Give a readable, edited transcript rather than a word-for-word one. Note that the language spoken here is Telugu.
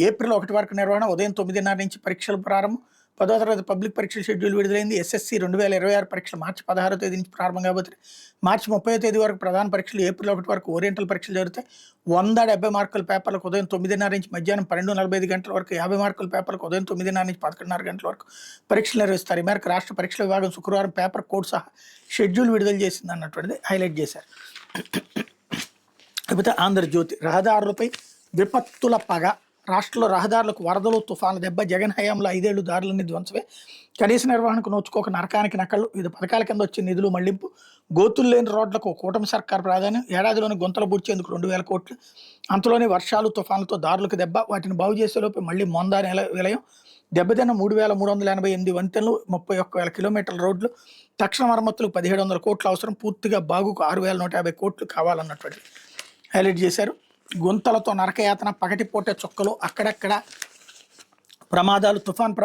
ఏప్రిల్ 1 వరకు నిర్వహణ, ఉదయం 9:30 నుంచి పరీక్షలు ప్రారంభం. 10వ తరగతి పబ్లిక్ పరీక్షల షెడ్యూల్ విడుదలైంది. ఎస్ఎస్సి 2026 పరీక్షలు మార్చి 16వ తేదీ నుంచి ప్రారంభం కాబోతున్నాయి. మార్చి 30వ తేదీ వరకు ప్రధాన పరీక్షలు, ఏప్రిల్ 1 వరకు ఓరియంటల్ పరీక్షలు జరుగుతాయి. 170 మార్కుల పేపర్లకు ఉదయం 9:30 నుంచి మధ్యాహ్నం 12:45 గంటల వరకు, 50 మార్కుల పేపర్లకు ఉదయం 9:30 నుంచి 11:30 గంటల వరకు పరీక్షలు నిర్వహిస్తారు. ఈ మేరకు రాష్ట్ర పరీక్షల విభాగం శుక్రవారం పేపర్ కోడ్ సహా షెడ్యూల్ విడుదల చేసింది అన్నటువంటిది హైలైట్ చేశారు. లేకపోతే ఆంధ్రజ్యోతి, రహదారులపై విపత్తుల పగ, రాష్ట్రంలో రహదారులకు వరదలు, తుఫాను దెబ్బ, జగన్ హయాంలో 5 ఏళ్లు దారులన్నీ ధ్వంసమే, కనీస నిర్వహణకు నోచుకోక నరకానికి నకళ్ళు, వివిధ పథకాల కింద వచ్చే నిధులు మళ్లింపు, గోతులు లేని రోడ్లకు కూటమి సర్కార్ ప్రాధాన్యం, ఏడాదిలోని గుంతలు పూడ్చేందుకు 2,000 కోట్లు, అంతలోనే వర్షాలు తుఫానులతో దారులకు దెబ్బ, వాటిని బాగు చేసేలోపు మళ్లీ మొందా విలయం, దెబ్బతిన్న 3,388 వంతెనలు, 31,000 కిలోమీటర్ల రోడ్లు, తక్షణ మరమ్మతులకు 1,700 కోట్లు అవసరం, పూర్తిగా బాగుకు 6,150 కోట్లు కావాలన్నటువంటి హైలైట్ చేశారు. గుంతలతో నరకయాతన, పగటిపూట చుక్కలు, అక్కడక్కడ ప్రమాదాలు, తుఫాన్